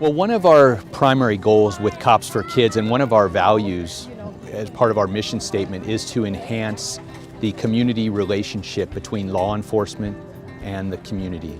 Well, one of our primary goals with Cops for Kids and one of our values as part of our mission statement is to enhance the community relationship between law enforcement and the community.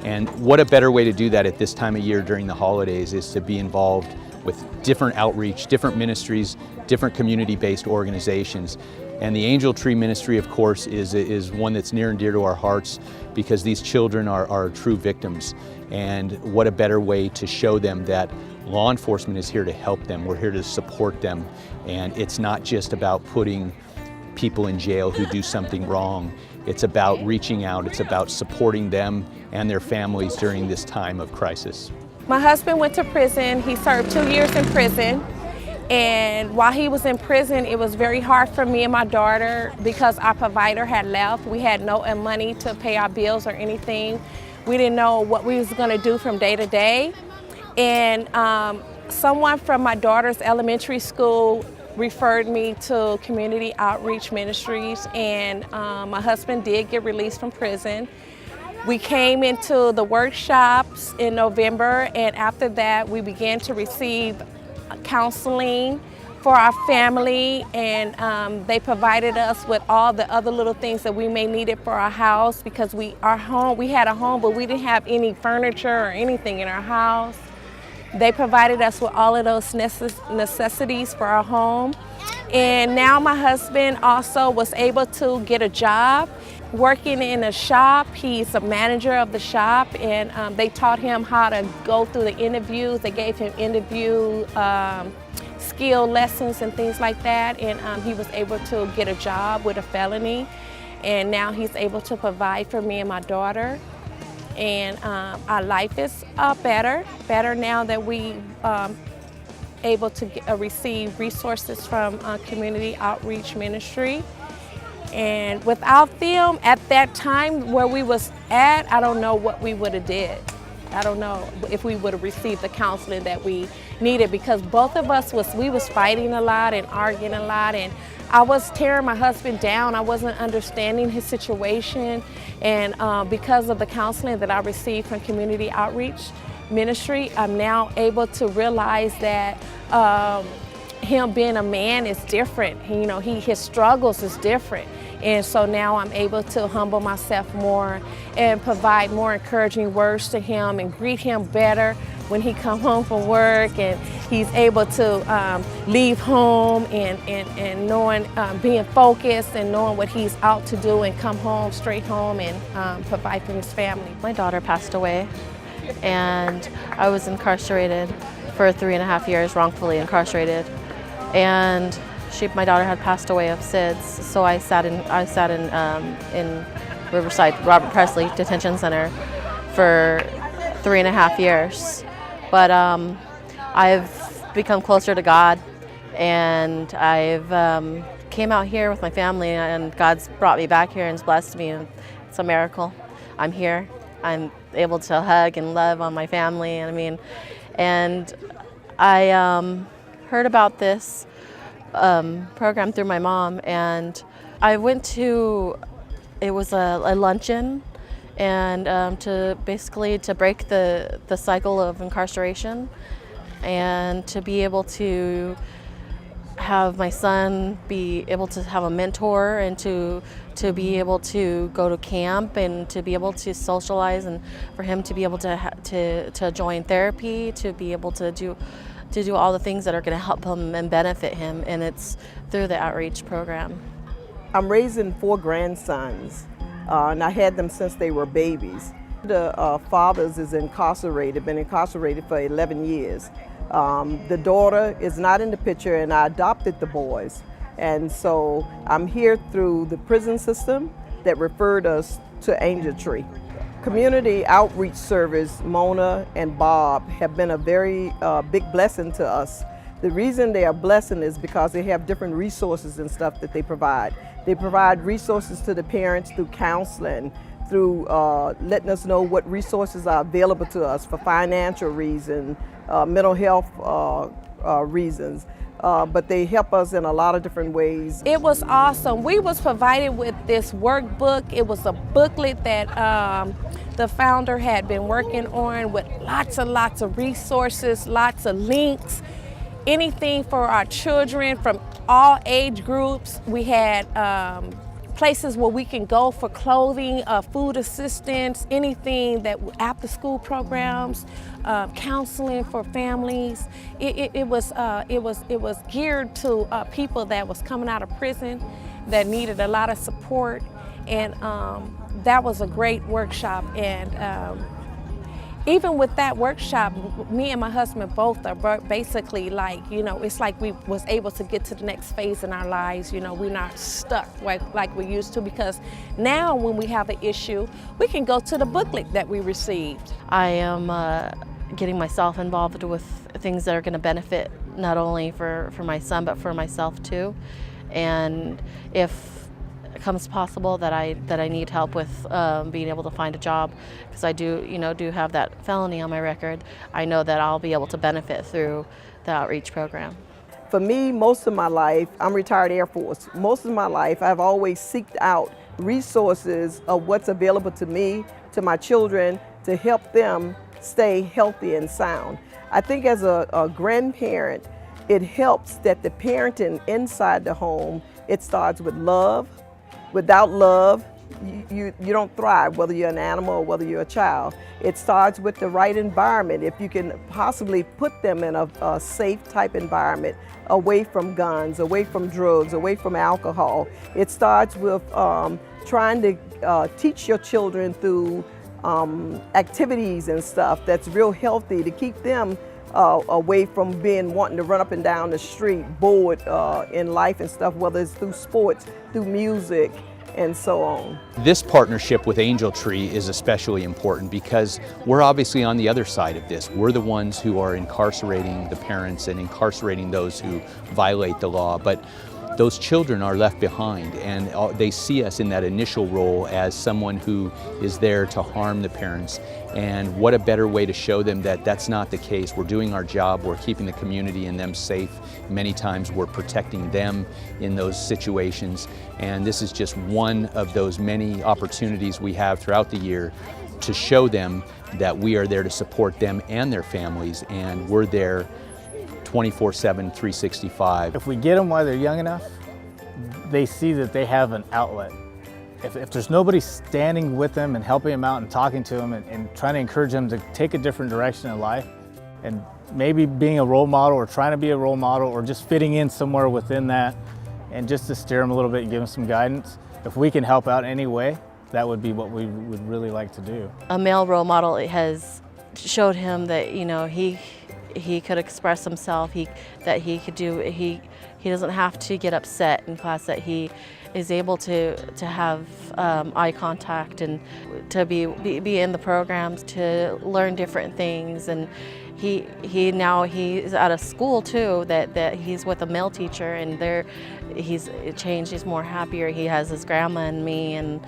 And what a better way to do that at this time of year during the holidays is to be involved with different outreach, different ministries, different community-based organizations. And the Angel Tree Ministry, of course, is one that's near and dear to our hearts because these children are true victims. And what a better way to show them that law enforcement is here to help them. We're here to support them. And it's not just about putting people in jail who do something wrong. It's about reaching out. It's about supporting them and their families during this time of crisis. My husband went to prison. He served 2 years in prison. And while he was in prison, it was very hard for me and my daughter because our provider had left. We had no money to pay our bills or anything. We didn't know what we was going to do from day to day. And someone from my daughter's elementary school referred me to Community Outreach Ministries, and my husband did get released from prison. We came into the workshops in November, and after that we began to receive counseling for our family, and they provided us with all the other little things that we may need it for our house because we had a home, but we didn't have any furniture or anything in our house. They provided us with all of those necessities for our home. And now my husband also was able to get a job working in a shop. He's a manager of the shop, and they taught him how to go through the interviews. They gave him interview skill lessons and things like that, and he was able to get a job with a felony. And now he's able to provide for me and my daughter. And our life is better now that we able to receive resources from Community Outreach Ministry. And without them at that time where we was at, I don't know what we would have did. I don't know if we would have received the counseling that we needed, because both of us was fighting a lot and arguing a lot, and I was tearing my husband down. I wasn't understanding his situation, and because of the counseling that I received from Community Outreach Ministry, I'm now able to realize that him being a man is different. His struggles is different. And so now I'm able to humble myself more and provide more encouraging words to him and greet him better when he come home from work, and he's able to leave home and knowing, being focused and knowing what he's out to do and come home, straight home, and provide for his family. My daughter passed away, and I was incarcerated for 3.5 years, wrongfully incarcerated. And my daughter had passed away of SIDS, so I sat in Riverside Robert Presley Detention Center for 3.5 years. But I've become closer to God, and I've came out here with my family, and God's brought me back here and has blessed me, and it's a miracle. I'm here. I'm able to hug and love on my family, and I heard about this program through my mom, and I went to, it was a luncheon, and to break the cycle of incarceration, and to be able to have my son be able to have a mentor, and to be able to go to camp, and to be able to socialize, and for him to be able to join therapy, to be able to do all the things that are going to help him and benefit him, and it's through the outreach program. I'm raising 4 grandsons, and I had them since they were babies. The father is incarcerated, been incarcerated for 11 years. The daughter is not in the picture, and I adopted the boys. And so I'm here through the prison system that referred us to Angel Tree. Community Outreach Service, Mona and Bob, have been a very big blessing to us. The reason they are blessing is because they have different resources and stuff that they provide. They provide resources to the parents through counseling, through letting us know what resources are available to us for financial reasons, mental health reasons. But they help us in a lot of different ways. It was awesome. We was provided with this workbook. It was a booklet that the founder had been working on, with lots and lots of resources, lots of links, anything for our children from all age groups. We had places where we can go for clothing, food assistance, anything that after school programs, counseling for families. It was geared to people that was coming out of prison that needed a lot of support, and that was a great workshop. And even with that workshop, me and my husband both are basically like, it's like we was able to get to the next phase in our lives. We're not stuck like we used to, because now when we have an issue, we can go to the booklet that we received. I am getting myself involved with things that are going to benefit not only for my son, but for myself too. And if it becomes possible that I need help with being able to find a job, because I do have that felony on my record, I know that I'll be able to benefit through the outreach program. For me, most of my life, I'm retired Air Force. Most of my life, I've always sought out resources of what's available to me, to my children, to help them stay healthy and sound. I think as a grandparent, it helps that the parenting inside the home, it starts with love. Without love, you don't thrive, whether you're an animal or whether you're a child. It starts with the right environment. If you can possibly put them in a safe type environment, away from guns, away from drugs, away from alcohol. It starts with trying to teach your children through activities and stuff that's real healthy to keep them away from wanting to run up and down the street, bored in life and stuff, whether it's through sports, through music, and so on. This partnership with Angel Tree is especially important because we're obviously on the other side of this. We're the ones who are incarcerating the parents and incarcerating those who violate the law, but those children are left behind, and they see us in that initial role as someone who is there to harm the parents. And what a better way to show them that that's not the case. We're doing our job, we're keeping the community and them safe. Many times we're protecting them in those situations. And this is just one of those many opportunities we have throughout the year to show them that we are there to support them and their families, and we're there 24/7, 365. If we get them while they're young enough, they see that they have an outlet. If there's nobody standing with them and helping them out and talking to them and trying to encourage them to take a different direction in life, and maybe being a role model or trying to be a role model or just fitting in somewhere within that, and just to steer them a little bit and give them some guidance, if we can help out in any way, that would be what we would really like to do. A male role model has showed him that he could express himself, he doesn't have to get upset in class, that he is able to have eye contact and to be in the programs, to learn different things. And he's at a school too that he's with a male teacher, and he's changed, he's more happier, he has his grandma and me, and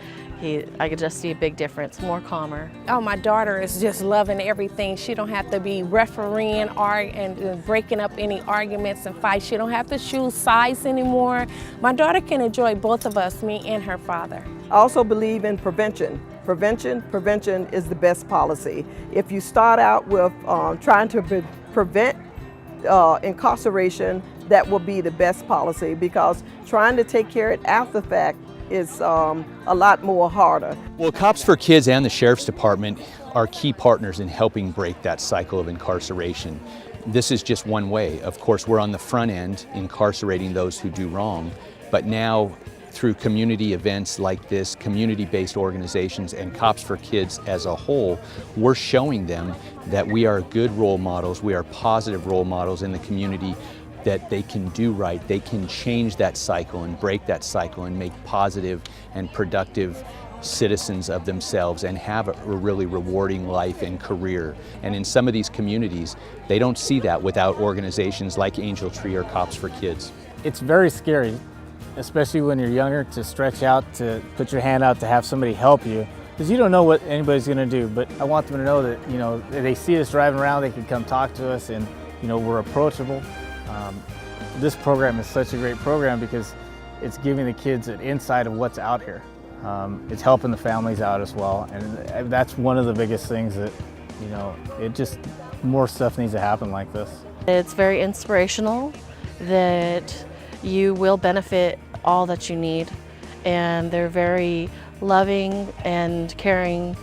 I could just see a big difference, more calmer. Oh, my daughter is just loving everything. She don't have to be refereeing and breaking up any arguments and fights. She don't have to choose sides anymore. My daughter can enjoy both of us, me and her father. I also believe in prevention. Prevention is the best policy. If you start out with trying to prevent incarceration, that will be the best policy, because trying to take care of it after the fact is a lot more harder. Well, Cops for Kids and the Sheriff's Department are key partners in helping break that cycle of incarceration. This is just one way. Of course, we're on the front end incarcerating those who do wrong, but now through community events like this, community-based organizations, and Cops for Kids as a whole, we're showing them that we are good role models, we are positive role models in the community, that they can do right, they can change that cycle and break that cycle and make positive and productive citizens of themselves and have a really rewarding life and career. And in some of these communities, they don't see that without organizations like Angel Tree or Cops for Kids. It's very scary, especially when you're younger, to stretch out, to put your hand out to have somebody help you, because you don't know what anybody's going to do. But I want them to know that, they see us driving around, they can come talk to us, and we're approachable. This program is such a great program because it's giving the kids an insight of what's out here. It's helping the families out as well, and that's one of the biggest things that, you know, it just, more stuff needs to happen like this. It's very inspirational that you will benefit all that you need, and they're very loving and caring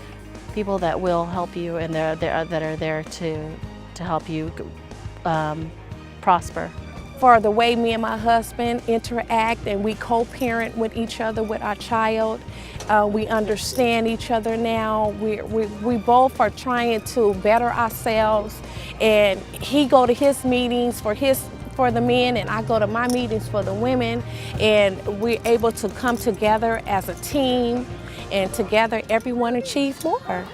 people that will help you, and that are there to help you prosper. For the way me and my husband interact and we co-parent with each other with our child, we understand each other now. We both are trying to better ourselves, and he go to his meetings for the men, and I go to my meetings for the women, and we're able to come together as a team, and together everyone achieves more.